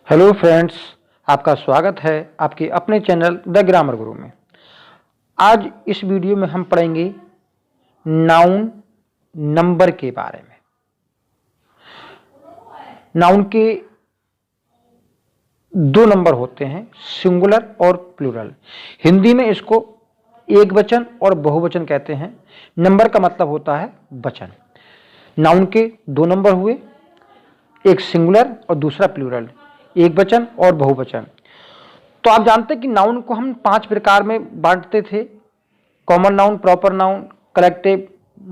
Hello friends, आपका स्वागत है आपके अपने चैनल द ग्रामर गुरु में। आज इस वीडियो में हम पढ़ेंगे नाउन नंबर के बारे में। नाउन के दो नंबर होते हैं, सिंगुलर और प्लूरल। हिंदी में इसको एक वचन और बहुवचन कहते हैं। नंबर का मतलब होता है वचन। नाउन के दो नंबर हुए, एक सिंगुलर और दूसरा प्लूरल, एक वचन और बहुवचन। तो आप जानते हैं कि नाउन को हम 5 प्रकार में बांटते थे: common noun, proper noun, collective,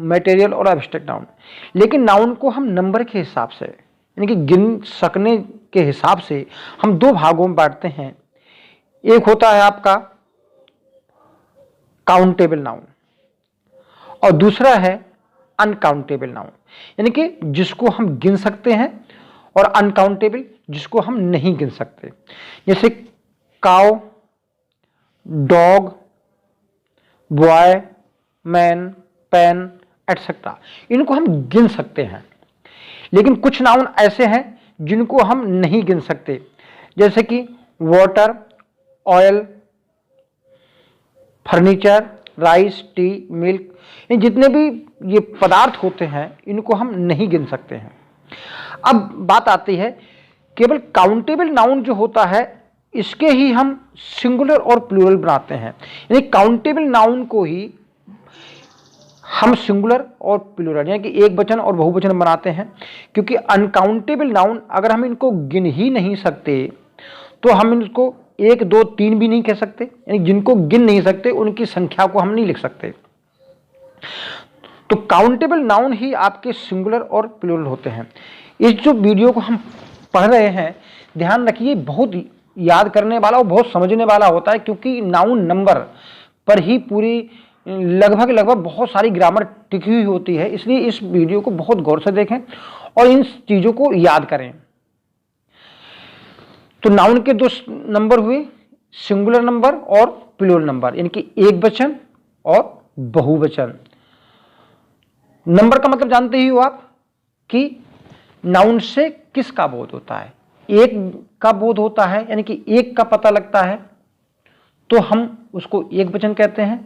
material और एब्स्ट्रैक्ट नाउन। लेकिन नाउन को हम नंबर के हिसाब से, यानी कि गिन सकने के हिसाब से हम 2 भागों में बांटते हैं। एक होता है आपका काउंटेबल नाउन और दूसरा है अनकाउंटेबल नाउन, यानी कि जिसको हम गिन सकते हैं, और अनकाउंटेबल जिसको हम नहीं गिन सकते। जैसे cow, dog, boy, man, pen etcetera, इनको हम गिन सकते हैं। लेकिन कुछ नाउन ऐसे हैं जिनको हम नहीं गिन सकते, जैसे कि water, oil, furniture, rice, tea, milk. इन जितने भी ये पदार्थ होते हैं इनको हम नहीं गिन सकते हैं। अब बात आती है केवल काउंटेबल नाउन जो होता है, इसके ही हम सिंगुलर और प्लूरल बनाते हैं। यानी काउंटेबल नाउन को ही हम सिंगुलर और प्लूरल यानी कि एक वचन और बहुवचन बनाते हैं। क्योंकि अनकाउंटेबल नाउन अगर हम इनको गिन ही नहीं सकते तो हम इनको 1, 2, 3 भी नहीं कह सकते। यानी जिनको गिन नहीं सकते उनकी संख्या को हम नहीं लिख सकते। तो काउंटेबल नाउन ही आपके सिंगुलर और प्लूरल होते हैं। इस जो वीडियो को हम पढ़ रहे हैं, ध्यान रखिए, बहुत याद करने वाला और बहुत समझने वाला होता है। क्योंकि नाउन नंबर पर ही पूरी लगभग बहुत सारी ग्रामर टिकी हुई होती है। इसलिए इस वीडियो को बहुत गौर से देखें और इन चीज़ों को याद करें। तो नाउन के 2 नंबर हुए, सिंगुलर नंबर और प्लूरल नंबर, यानी कि एक वचन और बहुवचन। नंबर का मतलब जानते ही हो आप कि नाउन से किसका बोध होता है। एक का बोध होता है, यानी कि एक का पता लगता है तो हम उसको एक वचन कहते हैं,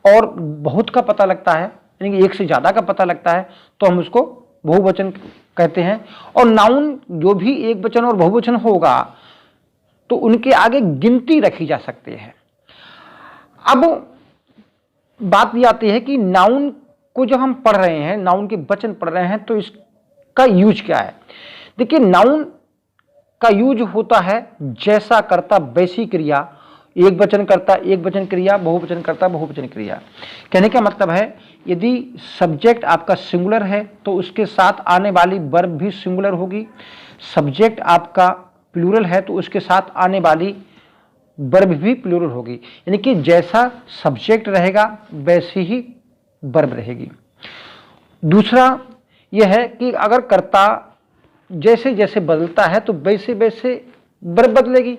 और बहुत का पता लगता है, यानी कि एक से ज्यादा का पता लगता है तो हम उसको बहुवचन कहते हैं। और नाउन जो भी एक वचन और बहुवचन होगा तो उनके आगे गिनती रखी जा सकती है। अब बात ये आती है कि नाउन को जब हम पढ़ रहे हैं, नाउन के वचन पढ़ रहे हैं, तो इसका यूज क्या है। देखिए, नाउन का यूज होता है जैसा करता वैसी क्रिया, एक वचन करता एक वचन क्रिया, बहुवचन करता बहुवचन क्रिया। कहने का मतलब है, यदि सब्जेक्ट आपका सिंगुलर है तो उसके साथ आने वाली वर्ब भी सिंगुलर होगी। सब्जेक्ट आपका प्लूरल है तो उसके साथ आने वाली वर्ब भी प्लूरल होगी। यानी कि जैसा सब्जेक्ट रहेगा वैसी ही वर्ब रहेगी। दूसरा यह है कि अगर कर्ता जैसे जैसे बदलता है तो वैसे वैसे वर्ब बदलेगी।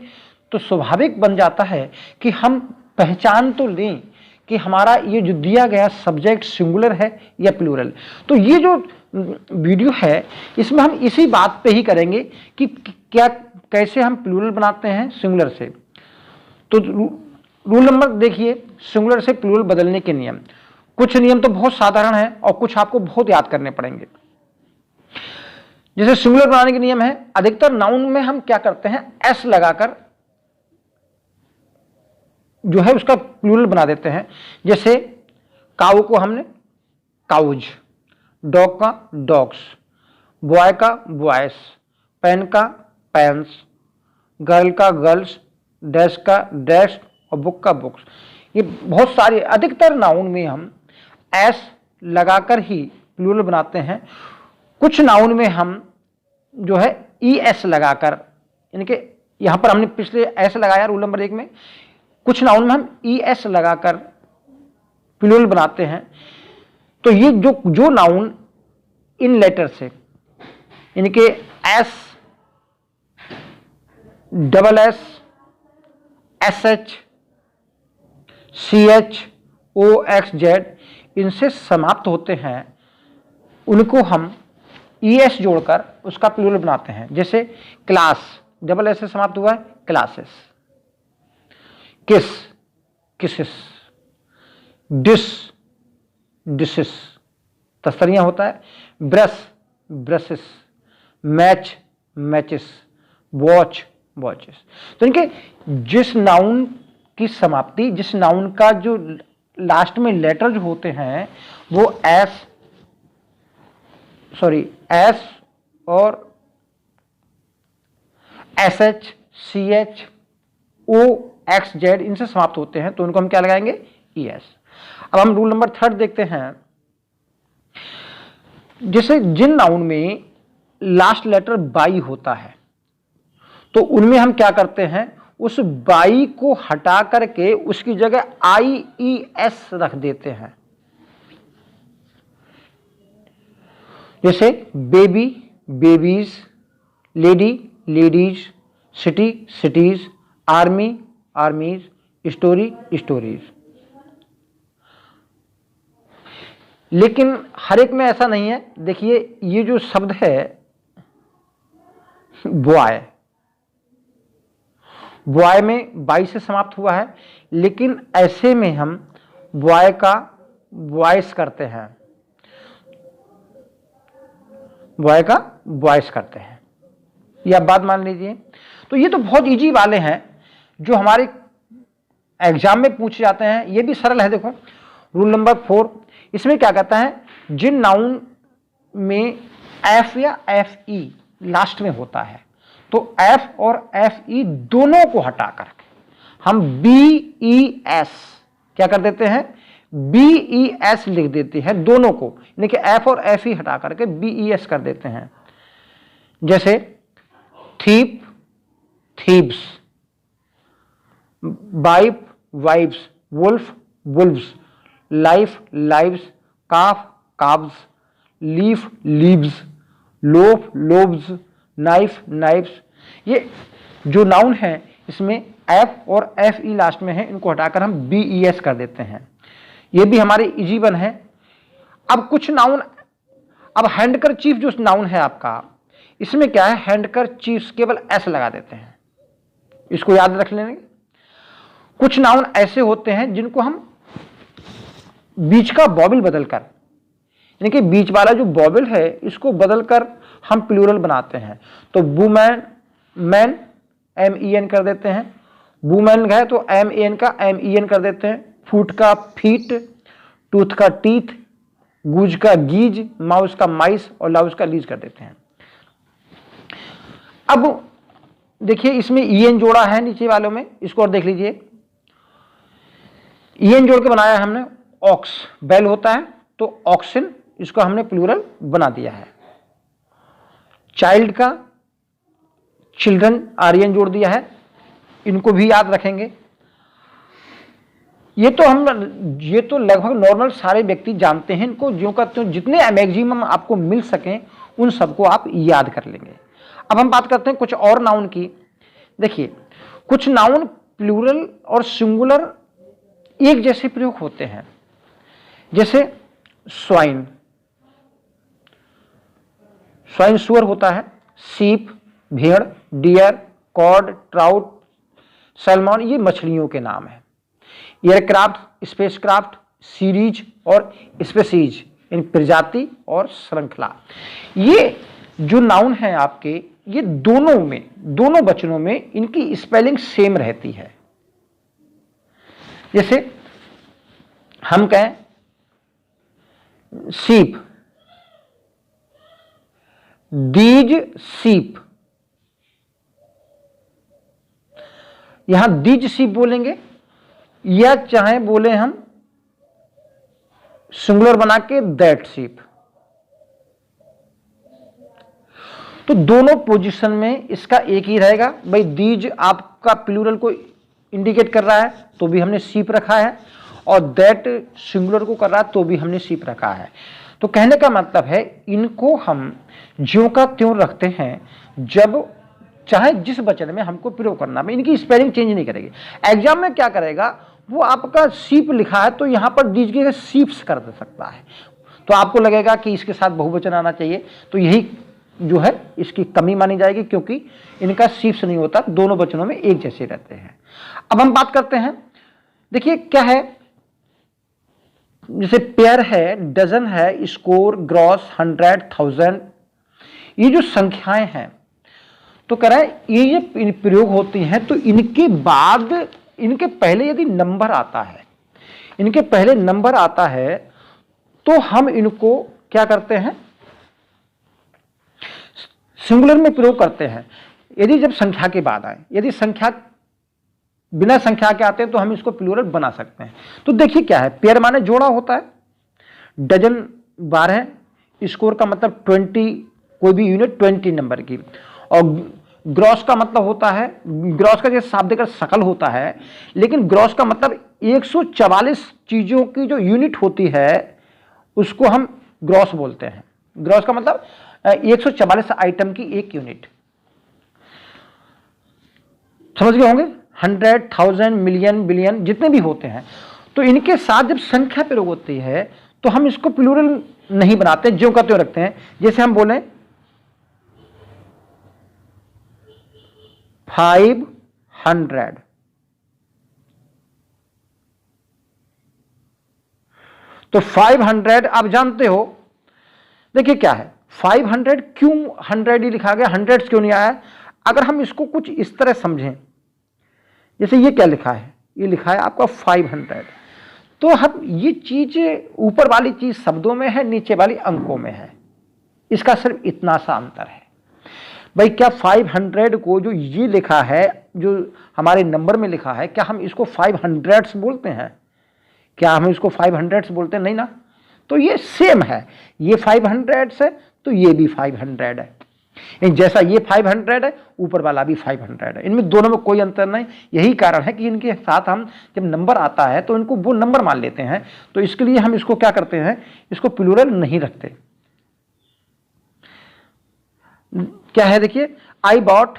तो स्वाभाविक बन जाता है कि हम पहचान तो लें कि हमारा ये जो दिया गया सब्जेक्ट सिंगुलर है या प्लूरल। तो ये जो वीडियो है इसमें हम इसी बात पे ही करेंगे कि क्या कैसे हम प्लूरल बनाते हैं सिंगुलर से। तो रूल नंबर देखिए, सिंगुलर से प्लूरल बदलने के नियम। कुछ नियम तो बहुत साधारण है और कुछ आपको बहुत याद करने पड़ेंगे। जैसे सिंगुलर बनाने के नियम है, अधिकतर नाउन में हम क्या करते हैं, एस लगाकर जो है उसका प्लूरल बना देते हैं। जैसे काऊ को हमने काउज, डॉग का डॉग्स, बॉय का बॉयस, पेन का पेन्स, गर्ल का गर्ल्स, डेस्क का डेस्क और बुक का बुक्स। ये बहुत सारे, अधिकतर नाउन में हम एस लगाकर ही प्लूरल बनाते हैं। कुछ नाउन में हम जो है ई एस लगाकर, यानी कि यहां पर हमने पिछले एस लगाया रूल नंबर 1 में, कुछ नाउन में हम ई एस लगाकर प्लूरल बनाते हैं। तो ये जो नाउन इन लेटर से, यानी कि S, double S, S H, C H, O X Z, इनसे समाप्त होते हैं, उनको हम ई एस जोड़कर उसका प्लूरल बनाते हैं। जैसे क्लास, डबल एस से समाप्त हुआ है, क्लासेस। किस, किसिस। डिश, डिशेस, तस्तरियां होता है। Brush, brushes. Match, matches. Watch, watches. तो इनके जिस नाउन की समाप्ति, जिस नाउन का जो लास्ट में लेटर जो होते हैं वो एस और S H, C H, O, X, Z इनसे समाप्त होते हैं, तो उनको हम क्या लगाएंगे, ई एस। अब हम रूल नंबर 3 देखते हैं। जैसे जिन नाउन में लास्ट लेटर बाई होता है तो उनमें हम क्या करते हैं, उस बाई को हटा करके उसकी जगह आई ई एस रख देते हैं। जैसे baby, babies, lady, ladies, city, cities, army, आर्मीज, story, stories. लेकिन हर एक में ऐसा नहीं है। देखिए ये जो शब्द है बॉय, बॉय में बाई से समाप्त हुआ है, लेकिन ऐसे में हम बॉय का वॉइस करते हैं, बॉय का वॉइस करते हैं। ये आप बात मान लीजिए। तो ये तो बहुत इजी वाले हैं जो हमारे एग्जाम में पूछे जाते हैं। ये भी सरल है। देखो रूल नंबर 4, इसमें क्या कहता है, जिन नाउन में एफ या एफ ई लास्ट में होता है तो एफ और एफ ई दोनों को हटा करके हम बी ई एस क्या कर देते हैं, बी ई एस लिख देते हैं दोनों को, यानी कि एफ और एफ ई हटा करके बी ई एस कर देते हैं। जैसे thief, thieves, wife, wives, wolf, wolves, life, lives, calf, calves, leaf, leaves, loaf, loaves, knife, knifes. ये जो नाउन है इसमें एफ और एफ ई लास्ट में है, इनको हटाकर हम बी ई एस कर देते हैं। ये भी हमारे इजी वन है। अब कुछ नाउन, अब हैंडकर चीफ जो नाउन है आपका, इसमें क्या है, हैंडकर चीफ केवल एस लगा देते हैं, इसको याद रख लेंगे। कुछ नाउन ऐसे होते हैं जिनको हम बीच का बॉबिल बदलकर, यानी कि बीच वाला जो बॉबिल है इसको बदलकर हम प्लूरल बनाते हैं। तो women, man, M E N कर देते हैं। वुमेन है तो एम ए एन का एम ई एन कर देते हैं। फूट का फीट, टूथ का टीथ, गूज का गीज, माउस का माइस और लाउस का लीज कर देते हैं। अब देखिए इसमें ई एन जोड़ा है नीचे वालों में, इसको और देख लीजिए। ई एन जोड़ के बनाया है हमने। ऑक्स, बैल होता है तो ऑक्सिन, इसको हमने प्लूरल बना दिया है। चाइल्ड का चिल्ड्रन, आर एन जोड़ दिया है, इनको भी याद रखेंगे। ये तो लगभग नॉर्मल सारे व्यक्ति जानते हैं इनको, ज्यों का त्यों जितने मैक्सिमम आपको मिल सकें उन सबको आप याद कर लेंगे। अब हम बात करते हैं कुछ और नाउन की। देखिए कुछ नाउन प्लूरल और सिंगुलर एक जैसे प्रयोग होते हैं। जैसे स्वाइन, स्वाइन सुअर होता है। सीप, भेड़, डियर, कॉड, ट्राउट, सैल्मन, ये मछलियों के नाम है। एयरक्राफ्ट, स्पेसक्राफ्ट, सीरीज और स्पेसीज, इन प्रजाति और श्रृंखला। ये जो नाउन है आपके, ये दोनों वचनों में इनकी स्पेलिंग सेम रहती है। जैसे हम कहें सीप, दीज सीप, यहां दीज सीप बोलेंगे, या चाहे बोले हम सिंगुलर बना के दैट सीप। तो दोनों पोजीशन में इसका एक ही रहेगा। भाई दीज आपका प्लूरल को इंडिकेट कर रहा है तो भी हमने सीप रखा है, और दैट सिंगुलर को कर रहा है तो भी हमने सीप रखा है। तो कहने का मतलब है इनको हम ज्यों का त्यों रखते हैं, जब चाहे जिस वचन में हमको प्रयोग करना है, इनकी स्पेलिंग चेंज नहीं करेगी। एग्जाम में क्या करेगा, वो आपका सीप लिखा है तो यहां पर दीजिए सीप्स कर दे सकता है, तो आपको लगेगा कि इसके साथ बहुवचन आना चाहिए। तो यही जो है इसकी कमी मानी जाएगी, क्योंकि इनका शिफ्ट नहीं होता, दोनों वचनों में एक जैसे रहते हैं। अब हम बात करते हैं, देखिए क्या है, जैसे पेयर है, डजन है, स्कोर, ग्रॉस, 100, 1000, ये जो संख्याएं हैं, तो कह रहा है ये प्रयोग होती हैं, तो इनके बाद, इनके पहले यदि नंबर आता है, इनके पहले नंबर आता है, तो हम इनको क्या करते हैं, सिंगुलर में प्रयोग करते हैं। यदि जब संख्या के बाद आए, यदि संख्या बिना संख्या के आते हैं, तो हम इसको प्लूरल बना सकते हैं। तो देखिए क्या है, पेयर माने जोड़ा होता है, डजन 12, स्कोर का मतलब 20, कोई भी यूनिट 20 नंबर की, और ग्रॉस का मतलब होता है, ग्रॉस का जैसे शाब्दिक अर्थ सकल होता है, लेकिन ग्रॉस का मतलब 144 चीजों की जो यूनिट होती है उसको हम ग्रॉस बोलते हैं। ग्रॉस का मतलब 144 आइटम की एक यूनिट, समझ गए होंगे। 100, 1000, मिलियन, बिलियन जितने भी होते हैं, तो इनके साथ जब संख्या प्रयोग होती है तो हम इसको प्लूरल नहीं बनाते, ज्यों का त्यों रखते हैं। जैसे हम बोलें 500, तो 500 आप जानते हो, देखिए क्या है, 500 क्यों 100 ही लिखा गया, 100 क्यों नहीं आया। अगर हम इसको कुछ इस तरह समझें, जैसे ये क्या लिखा है, ये लिखा है आपका 500, तो हम ये चीज, ऊपर वाली चीज शब्दों में है, नीचे वाली अंकों में है, इसका सिर्फ इतना सा अंतर है। भाई क्या 500 को जो ये लिखा है, जो हमारे नंबर में लिखा है, क्या हम इसको 500 बोलते हैं? क्या हम इसको 500 बोलते हैं? नहीं ना। तो ये सेम है, ये 500 है तो ये भी 500 है, जैसा ये 500 है ऊपर वाला भी 500 है, इनमें दोनों में कोई अंतर नहीं। यही कारण है कि इनके साथ हम जब नंबर आता है तो इनको वो नंबर मान लेते हैं, तो इसके लिए हम इसको क्या करते हैं, इसको प्लूरल नहीं रखते। क्या है देखिए, I bought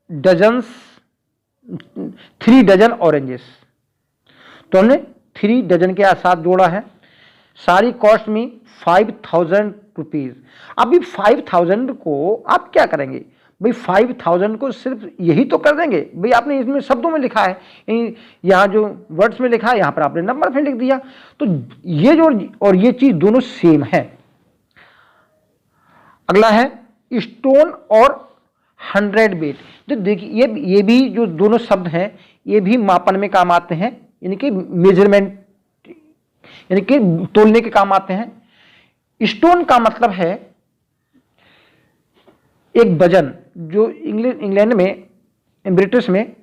dozens 3 dozen oranges, तो हमने 3 डजन के साथ जोड़ा है। सारी कॉस्ट में 5000 रुपीज। अभी 5000 को आप क्या करेंगे भाई, 5000 को सिर्फ यही तो कर देंगे भाई, आपने इसमें शब्दों में लिखा है, यहाँ जो वर्ड्स में लिखा है, यहाँ पर आपने नंबर फिर लिख दिया, तो ये जो और ये चीज दोनों सेम है। अगला है स्टोन और 100 वेट। तो देखिए ये भी जो दोनों शब्द हैं, ये भी मापन में काम आते हैं, इनके मेजरमेंट यानी कि तोलने के काम आते हैं। स्टोन का मतलब है एक वजन, जो इंग्लैंड में, ब्रिटिश में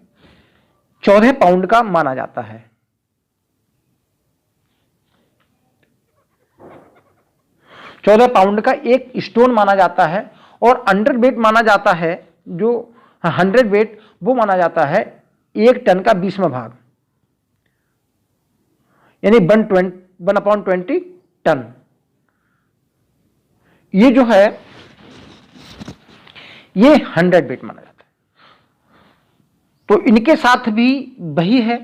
14 पाउंड का माना जाता है। 14 पाउंड का एक स्टोन माना जाता है, और 100 वेट माना जाता है, जो 100 वेट वो माना जाता है 1 टन का 20वां भाग, यानी 1/20 टन। ये जो है ये 100 वेट माना जाता है। तो इनके साथ भी वही है,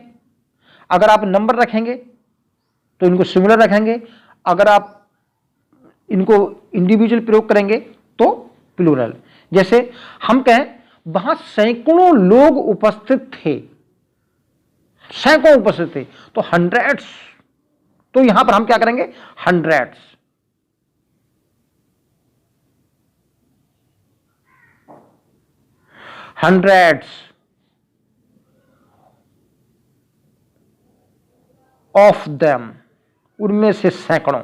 अगर आप नंबर रखेंगे तो इनको सिंगुलर रखेंगे, अगर आप इनको इंडिविजुअल प्रयोग करेंगे तो प्लूरल। जैसे हम कहें वहां सैकड़ों लोग उपस्थित थे, सैकड़ों उपस्थित थे, तो हंड्रेड्स, तो यहां पर हम क्या करेंगे, हंड्रेड्स। हंड्रेड्स ऑफ देम, उनमें से सैकड़ों।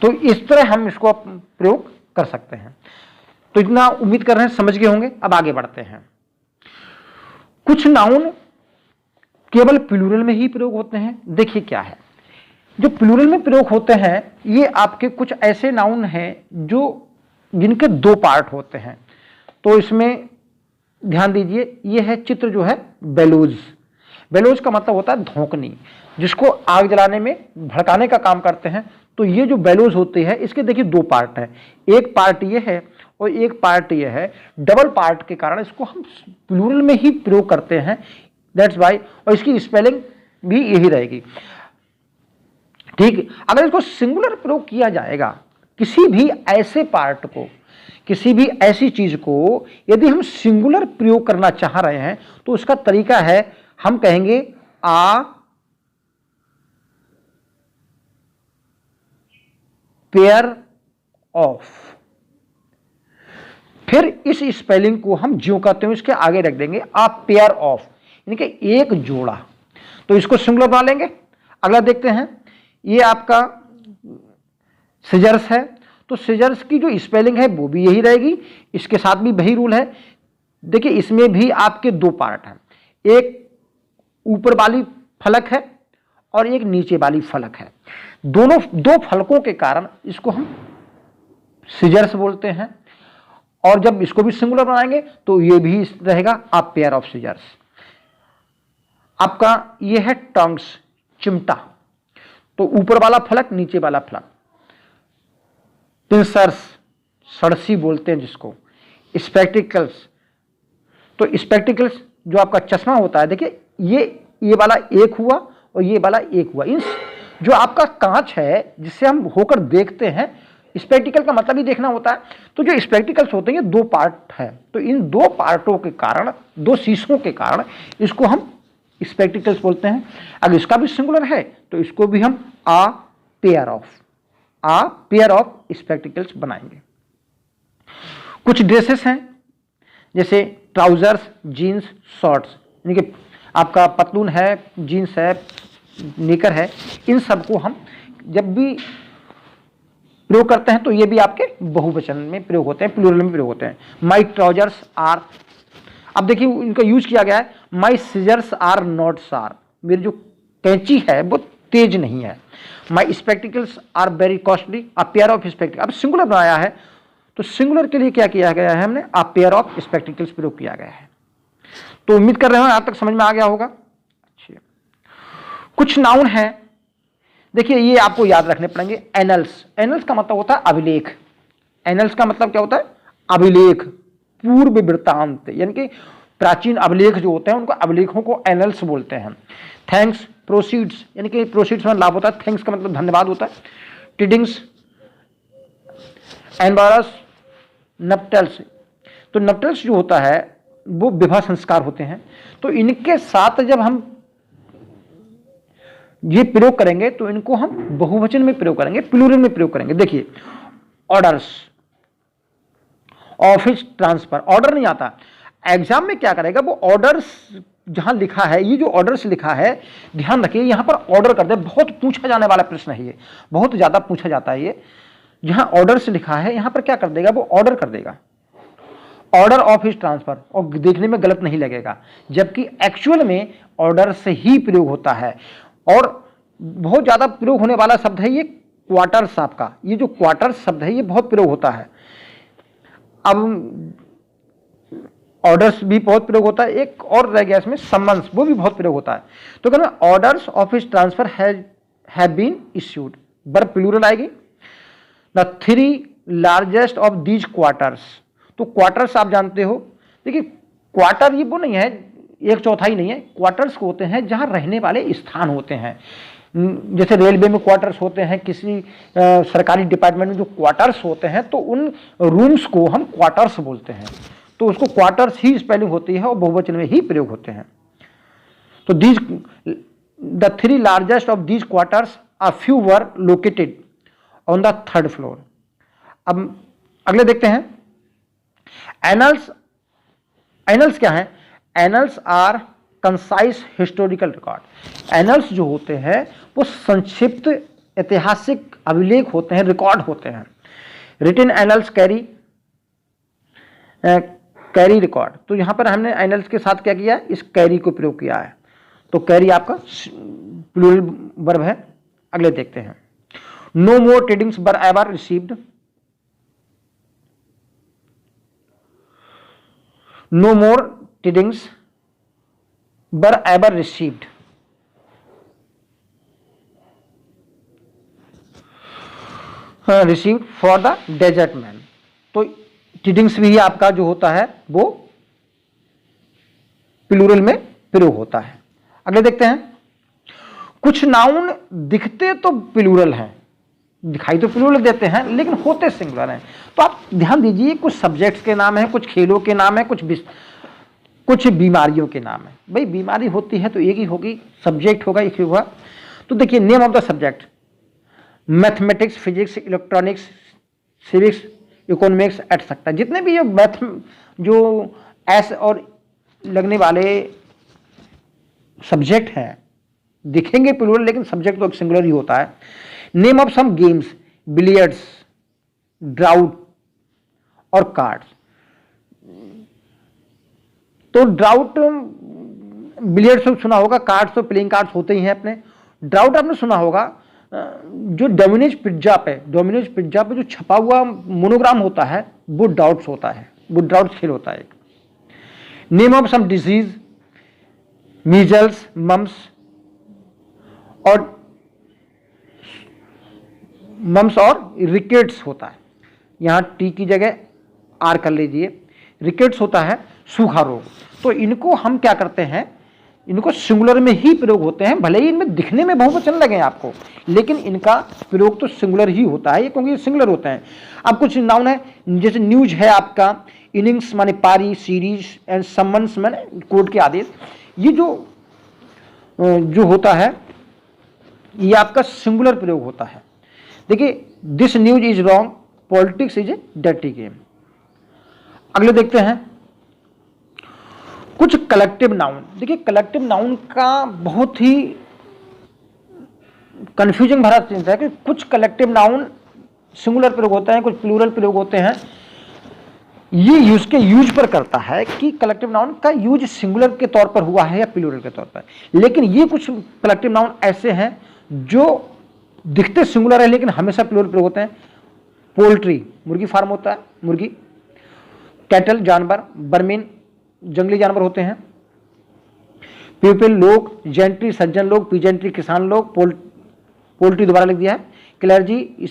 तो इस तरह हम इसको प्रयोग कर सकते हैं। तो इतना उम्मीद कर रहे हैं समझ गए होंगे। अब आगे बढ़ते हैं। कुछ नाउन केवल प्लूरल में ही प्रयोग होते हैं। देखिए क्या है, जो प्लूरल में प्रयोग होते हैं, ये आपके कुछ ऐसे नाउन हैं जो जिनके 2 पार्ट होते हैं। तो इसमें ध्यान दीजिए, ये है चित्र जो है बेलूज। बेलूज का मतलब होता है धोकनी, जिसको आग जलाने में भड़काने का काम करते हैं। तो ये जो बेलूज होती है, इसके देखिए 2 पार्ट हैं, एक पार्ट ये है और एक पार्ट ये है। डबल पार्ट के कारण इसको हम प्लूरल में ही प्रयोग करते हैं, दैट्स वाई। और इसकी स्पेलिंग भी यही रहेगी। ठीक। अगर इसको सिंगुलर प्रयोग किया जाएगा, किसी भी ऐसे पार्ट को, किसी भी ऐसी चीज को यदि हम सिंगुलर प्रयोग करना चाह रहे हैं तो उसका तरीका है, हम कहेंगे आ पेयर ऑफ। फिर इस स्पेलिंग को हम ज्यों कहते हैं इसके आगे रख देंगे आ पेयर ऑफ, यानी कि एक जोड़ा। तो इसको सिंगुलर बना लेंगे। अगला देखते हैं, ये आपका सिजर्स है, तो सिजर्स की जो स्पेलिंग है वो भी यही रहेगी, इसके साथ भी वही रूल है। देखिए इसमें भी आपके दो पार्ट हैं, एक ऊपर वाली फलक है और एक नीचे वाली फलक है। दोनों दो फलकों के कारण इसको हम सिजर्स बोलते हैं। और जब इसको भी सिंगुलर बनाएंगे तो ये भी रहेगा आ पेयर ऑफ सिजर्स। आपका ये है टंग्स, चिमटा, तो ऊपर वाला फलक नीचे वाला फलक। पिंसर्स, सड़सी बोलते हैं जिसको। स्पेक्टिकल्स, तो स्पेक्टिकल्स जो आपका चश्मा होता है, देखिए ये वाला एक हुआ और ये वाला एक हुआ। इन जो आपका कांच है जिससे हम होकर देखते हैं, स्पेक्टिकल का मतलब ही देखना होता है। तो जो स्पेक्टिकल्स होते हैं ये दो पार्ट है, तो इन दो पार्टों के कारण, दो शीशों के कारण इसको हम स्पेक्टिकल्स बोलते हैं। अगर इसका भी सिंगुलर है तो इसको भी हम आ पेयर ऑफ स्पेक्टिकल्स बनाएंगे। कुछ ड्रेसेस हैं जैसे ट्राउजर्स, जीन्स, शॉर्ट्स, यानी कि आपका पतलून है, जीन्स है, निकर है, इन सबको हम जब भी प्रयोग करते हैं तो ये भी आपके बहुवचन में प्रयोग होते हैं, प्लूरल में प्रयोग होते हैं। माई ट्राउजर्स आर, अब देखिए इनका यूज किया गया है, my scissors are not sharp, मेरी जो कैंची है वो तेज नहीं है। My spectacles are very costly, a pair of spectacle. अब सिंगुलर बनाया है तो सिंगुलर के लिए क्या किया गया है, हमने अ पेयर ऑफ स्पेक्टिकल्स प्रयोग किया गया है। तो उम्मीद कर रहे हो यहां तक समझ में आ गया होगा। कुछ नाउन है, देखिए ये आपको याद रखने पड़ेंगे। एनल्स, एनल्स का मतलब होता है अभिलेख। एनल्स का मतलब क्या होता है, अभिलेख, पूर्व वृत्तांत, यानी कि प्राचीन अभिलेख जो होते हैं उनको, अभिलेखों को एनल्स बोलते हैं। थैंक्स, प्रोसीड्स, यानी कि प्रोसीड्स में लाभ होता है, थैंक्स का मतलब धन्यवाद होता है। टिडिंग्स, एनवारस, नप्टल्स, तो नप्टल्स जो होता है वो विवाह संस्कार होते हैं। तो इनके साथ जब हम ये प्रयोग करेंगे तो इनको हम बहुवचन में प्रयोग करेंगे, प्लूरल में प्रयोग करेंगे। देखिए ऑर्डर्स, ऑफिस ट्रांसफर, ऑर्डर नहीं आता एग्जाम में, क्या करेगा वो ऑर्डर्स जहां लिखा है, ये जो ऑर्डर्स लिखा है ध्यान रखिए यहां पर ऑर्डर कर दे, बहुत पूछा जाने वाला प्रश्न है ये, बहुत ज्यादा पूछा जाता है ये। जहां ऑर्डर्स लिखा है यहां पर क्या कर देगा, वो ऑर्डर कर देगा, ऑर्डर ऑफिस ट्रांसफर, और देखने में गलत नहीं लगेगा, जबकि एक्चुअल में ऑर्डर से ही प्रयोग होता है। और बहुत ज्यादा प्रयोग होने वाला शब्द है ये क्वार्टर्स। आपका ये जो क्वार्टर्स शब्द है ये बहुत प्रयोग होता है। अब ऑर्डर्स भी बहुत प्रयोग होता है, एक और रह गया इसमें समन्स, वो भी बहुत प्रयोग होता है। तो कहना orders office transfer have been issued, verb plural आएगी। The 3 largest of these quarters, तो क्वार्टर्स आप जानते हो, देखिए क्वार्टर ये वो नहीं है, एक चौथाई नहीं है, क्वार्टर्स होते हैं जहां रहने वाले स्थान होते हैं। जैसे रेलवे में क्वार्टर्स होते हैं, किसी सरकारी डिपार्टमेंट में जो क्वार्टर्स होते हैं तो उन रूम्स को हम क्वार्टर्स बोलते हैं। तो उसको क्वार्टर्स ही स्पेलिंग होती है और बहुवचन में ही प्रयोग होते हैं। तो these the 3 largest of these quarters, a few were located on the 3rd floor. अब अगले देखते हैं एनल्स। एनल्स क्या है, annals are concise historical record. Annals जो होते हैं वो संक्षिप्त ऐतिहासिक अभिलेख होते हैं, रिकॉर्ड होते हैं। रिटन एनल्स कैरी रिकॉर्ड, तो यहां पर हमने एनल्स के साथ क्या किया है, इस कैरी को प्रयोग किया है। तो कैरी आपका प्लूरल वर्ब है। अगले देखते हैं, no more tradings were ever received. No more tradings were ever received, received for the desert man. तो टिडिंग्स भी आपका जो होता है वो प्लूरल में प्रयोग होता है। अगले देखते हैं, कुछ नाउन दिखते तो प्लूरल हैं, दिखाई तो प्लूरल देते हैं, लेकिन होते सिंगुलर हैं। तो आप ध्यान दीजिए, कुछ सब्जेक्ट्स के नाम हैं, कुछ खेलों के नाम हैं, कुछ बीमारियों के नाम है। भाई बीमारी होती है तो एक ही होगी, सब्जेक्ट होगा एक ही होगा। तो देखिए, name of the subject mathematics, physics, electronics, civics, economics etcetera, जितने भी जो एस और लगने वाले सब्जेक्ट हैं, दिखेंगे प्लूरल लेकिन सब्जेक्ट तो एक सिंगुलर ही होता है। Name of some games, billiards, draught और कार्ड्स। तो ड्राउट, बिलियर्ड्स तो सुना होगा, कार्ड्स तो प्लेइंग कार्ड्स होते ही हैं अपने। ड्राउट आपने सुना होगा, जो डोमिनोज पिज्जा पे जो छपा हुआ मोनोग्राम होता है वो ड्राउट्स होता है, वो ड्राउट्स खेल होता है। Name of some disease, measles, mumps और रिकेट्स होता है। यहां टी की जगह आर कर लीजिए। रिकेट्स होता है सूखा रोग। तो इनको हम क्या करते हैं, इनको सिंगुलर में ही प्रयोग होते हैं, भले ही इनमें दिखने में बहुवचन लगे आपको, लेकिन इनका प्रयोग तो सिंगुलर ही होता है, क्योंकि ये सिंगुलर होते हैं। अब कुछ नाउन है, जैसे न्यूज है आपका, इनिंग्स माने पारी, सीरीज एंड समन्स माने कोर्ट के आदेश। ये जो होता है ये आपका सिंगुलर प्रयोग होता है। देखिए, this news is wrong, politics is a dirty game. अगले देखते हैं कुछ कलेक्टिव नाउन। देखिए, कलेक्टिव नाउन का बहुत ही कंफ्यूजिंग भरा चीज है कि कुछ कलेक्टिव नाउन सिंगुलर प्रयोग होते हैं, कुछ प्लूरल प्रयोग होते हैं। ये यूज पर करता है कि कलेक्टिव नाउन का यूज सिंगुलर के तौर पर हुआ है या प्लूरल के तौर पर। लेकिन ये कुछ कलेक्टिव नाउन ऐसे हैं जो दिखते सिंगुलर है लेकिन हमेशा प्लूरल प्रयोग होते हैं। पोल्ट्री, मुर्गी फार्म होता है, मुर्गी। कैटल, जानवर। बर्मिन, जंगली जानवर होते हैं। पीपल, लोग। जेंट्री, सज्जन लोग। पीजेंट्री, किसान लोग। पोल्ट्री दोबारा लिख दिया है। क्लर्जी,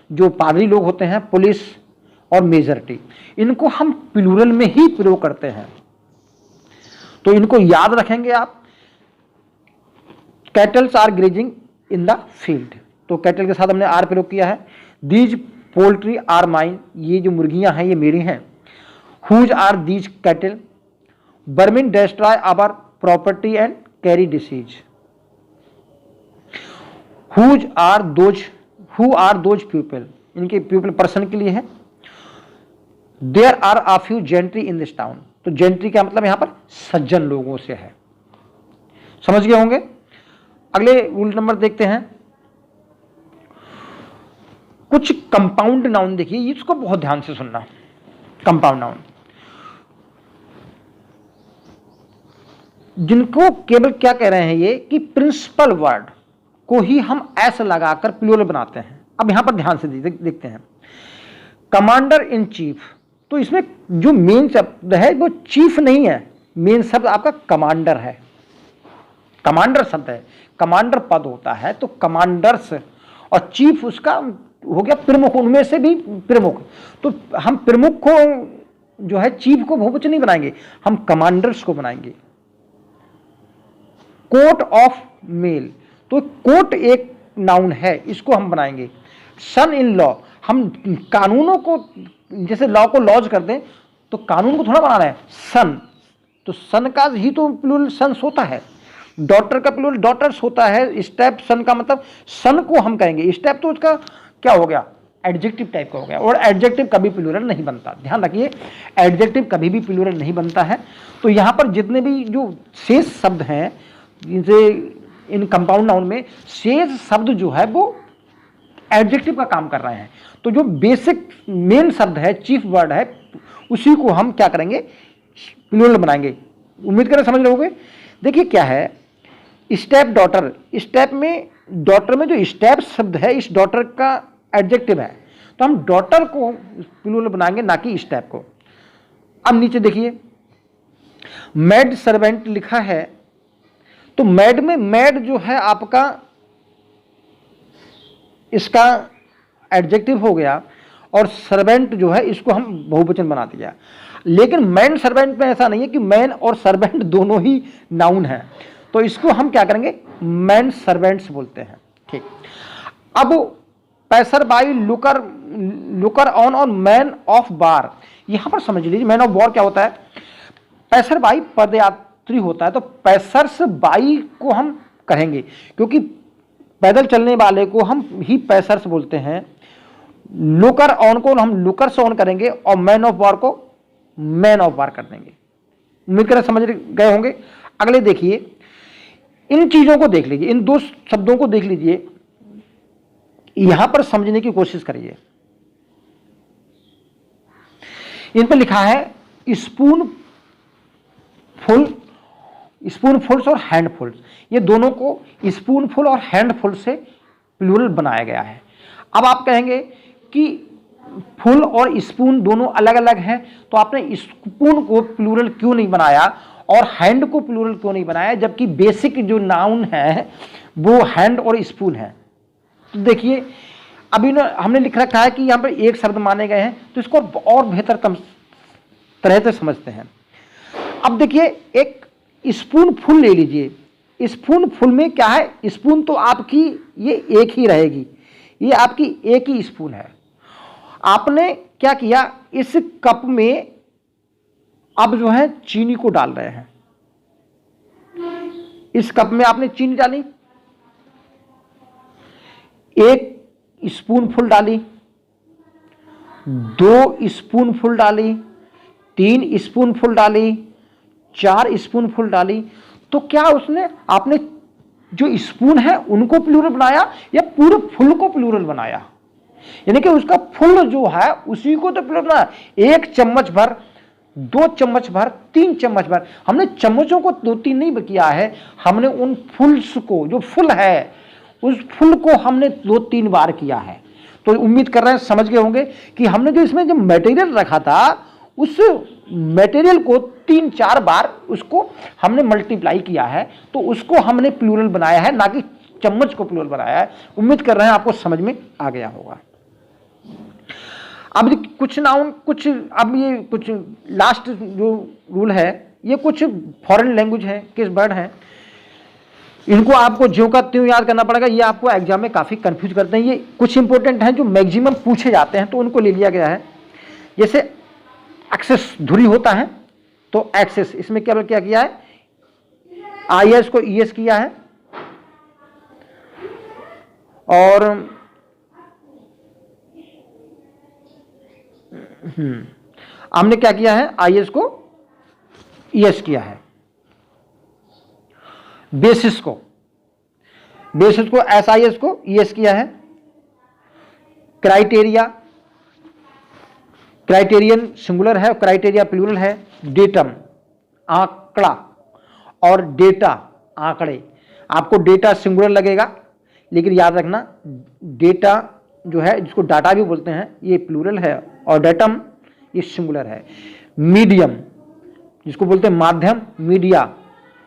जो पादरी लोग होते हैं। पुलिस और मेजॉरिटी, इनको हम प्लूरल में ही प्रयोग करते हैं, तो इनको याद रखेंगे आप। Cattles are grazing in the field, तो कैटल के साथ हमने आर प्रयोग किया है। दीज पोल्ट्री आर माइन, ये जो मुर्गियां हैं ये मेरी हैं। Whose are these cattle. Vermin destroy our property and carry disease. Who are those people, इनके पीपल पर्सन के लिए है। There are a few gentry in this town, तो जेंट्री का मतलब यहां पर सज्जन लोगों से है। समझ गए होंगे। अगले रूल नंबर देखते हैं। कुछ कंपाउंड नाउन देखिए, इसको बहुत ध्यान से सुनना। कंपाउंड नाउन जिनको केवल क्या कह रहे हैं ये कि प्रिंसिपल वर्ड को ही हम ऐसे लगाकर प्लूरल बनाते हैं। अब यहां पर ध्यान से देखते हैं। कमांडर इन चीफ, तो इसमें जो मेन शब्द है वो चीफ नहीं है, मेन शब्द आपका कमांडर है। कमांडर शब्द है, कमांडर पद होता है, तो कमांडर्स और चीफ उसका हो गया प्रमुख, उनमें से भी प्रमुख। तो हम प्रमुख को जो है चीफ को बहुवचन नहीं बनाएंगे, हम कमांडर्स को बनाएंगे। कोर्ट ऑफ मेल, तो कोर्ट एक नाउन है, इसको हम बनाएंगे। सन इन लॉ, हम कानूनों को, जैसे लॉ को लॉज कर दें तो कानून को थोड़ा बनाना है। सन, तो सन का ही तो प्लूरल सन्स होता है। डॉटर का प्लूरल डॉटर्स होता है। स्टेप सन का मतलब सन को हम कहेंगे। स्टेप तो उसका क्या हो गया, एडजेक्टिव टाइप का हो गया, और एडजेक्टिव कभी प्लूरल नहीं बनता। ध्यान रखिए, एडजेक्टिव कभी भी प्लूरल नहीं बनता है। तो यहां पर जितने भी जो शेष शब्द हैं, जिनसे इन कंपाउंड नाउन में शेष शब्द जो है वो एडजेक्टिव का काम कर रहे हैं। तो जो बेसिक मेन शब्द है, चीफ वर्ड है, उसी को हम क्या करेंगे, प्लूरल बनाएंगे। उम्मीद करें समझ रहे होगे। देखिए क्या है, स्टेप डॉटर, स्टेप में डॉटर में जो स्टेप शब्द है, इस डॉटर का एडजेक्टिव है, तो हम डॉटर को प्लूरल बनाएंगे, ना कि स्टेप को। अब नीचे देखिए, मैड सर्वेंट लिखा है, तो मैड में मैड जो है आपका इसका एडजेक्टिव हो गया, और सर्वेंट जो है इसको हम बहुवचन बना दिया। लेकिन मैन सर्वेंट में ऐसा नहीं है कि मैन और सर्वेंट दोनों ही नाउन है। तो इसको हम क्या करेंगे, मैन सर्वेंट्स बोलते हैं। ठीक, अब पैसर बाई लुकर ऑन और मैन ऑफ बार, यहां पर समझ लीजिए मैन ऑफ वॉर क्या होता है। पैसर बाई पदयात्री होता है, तो पैसर्स बाई को हम कहेंगे क्योंकि पैदल चलने वाले को हम ही पैसर्स बोलते हैं। लुकर ऑन को हम लुकर्स ऑन करेंगे और मैन ऑफ वॉर को मैन ऑफ वॉर कर देंगे। उम्मीद करें समझ गए होंगे। अगले देखिए, इन चीजों को देख लीजिए, इन दो शब्दों को देख लीजिए, यहां पर समझने की कोशिश करिए। इन पर लिखा है स्पून फुल्स और हैंडफुल्स, ये दोनों को स्पूनफुल और हैंडफुल से प्लूरल बनाया गया है। अब आप कहेंगे कि फुल और स्पून दोनों अलग अलग हैं, तो आपने स्पून को प्लूरल क्यों नहीं बनाया और हैंड को प्लूरल क्यों नहीं बनाया, जबकि बेसिक जो नाउन है वो हैंड और स्पून है। तो देखिए अभी हमने लिख रखा है कि यहां पर एक शब्द माने गए हैं, तो इसको और बेहतर तरह से समझते हैं। अब देखिए एक स्पून फुल ले लीजिए। स्पून फुल में क्या है, स्पून तो आपकी ये एक ही रहेगी, ये आपकी एक ही स्पून है। आपने क्या किया, इस कप में अब जो है चीनी को डाल रहे हैं। इस कप में आपने चीनी डाली, एक स्पून फुल डाली, 2 स्पून फुल डाली, 3 स्पून फुल डाली, 4 स्पून फुल डाली, तो क्या उसने आपने जो स्पून है उनको प्लूरल बनाया या पूरे फुल को प्लूरल बनाया? यानी कि उसका फुल जो है उसी को तो प्लूरल बनाया। 1 चम्मच भर, 2 चम्मच भर, 3 चम्मच भर, हमने चम्मचों को 2-3 नहीं किया है, हमने उन फुल्स को, जो फुल है उस फुल को हमने 2-3 बार किया है। तो उम्मीद कर रहे हैं समझ गए होंगे कि हमने जो इसमें जो मटेरियल रखा था उस मटेरियल को 3-4 बार उसको हमने मल्टीप्लाई किया है, तो उसको हमने प्लूरल बनाया है, ना कि चम्मच को प्लूरल बनाया है। उम्मीद कर रहे हैं आपको समझ में आ गया होगा। अब कुछ नाउन, कुछ अब ये कुछ लास्ट जो रूल है, ये कुछ फॉरेन लैंग्वेज है, किस वर्ड है, इनको आपको ज्यों का त्यों याद करना पड़ेगा। ये आपको एग्जाम में काफी कंफ्यूज करते हैं। ये कुछ इंपॉर्टेंट हैं जो मैक्सिमम पूछे जाते हैं, तो उनको ले लिया गया है। जैसे एक्सेस धुरी होता है, तो एक्सेस, इसमें क्या क्या किया है, IS को ES किया है, और हमने क्या किया है, IS को ES किया है। बेसिस को SIS को ES किया है। क्राइटेरियन सिंगुलर है, क्राइटेरिया प्लूरल है। डेटम आंकड़ा और डेटा आंकड़े, आपको डेटा सिंगुलर लगेगा, लेकिन याद रखना डेटा जो है, जिसको डाटा भी बोलते हैं, ये प्लूरल है, और डेटम ये सिंगुलर है। मीडियम जिसको बोलते हैं माध्यम, मीडिया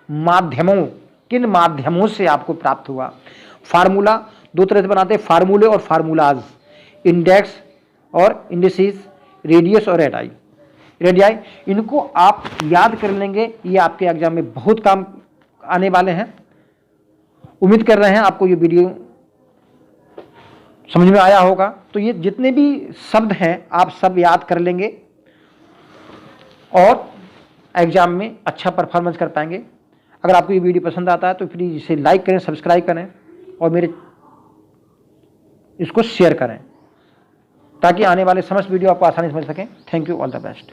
माध्यमों, किन माध्यमों से आपको प्राप्त हुआ। फार्मूला 2 तरह से बनाते हैं, फार्मूले और फार्मूलाज, इंडेक्स और इंडिसेस, रेडियस और रेडियाई, इनको आप याद कर लेंगे, ये आपके एग्जाम में बहुत काम आने वाले हैं। उम्मीद कर रहे हैं आपको ये वीडियो समझ में आया होगा। तो ये जितने भी शब्द हैं आप सब याद कर लेंगे और एग्जाम में अच्छा परफॉर्मेंस कर पाएंगे। अगर आपको ये वीडियो पसंद आता है तो प्लीज़ इसे लाइक करें, सब्सक्राइब करें और मेरे इसको शेयर करें, ताकि आने वाले समस्त वीडियो आपको आसानी से मिल सकें। Thank you, all the best.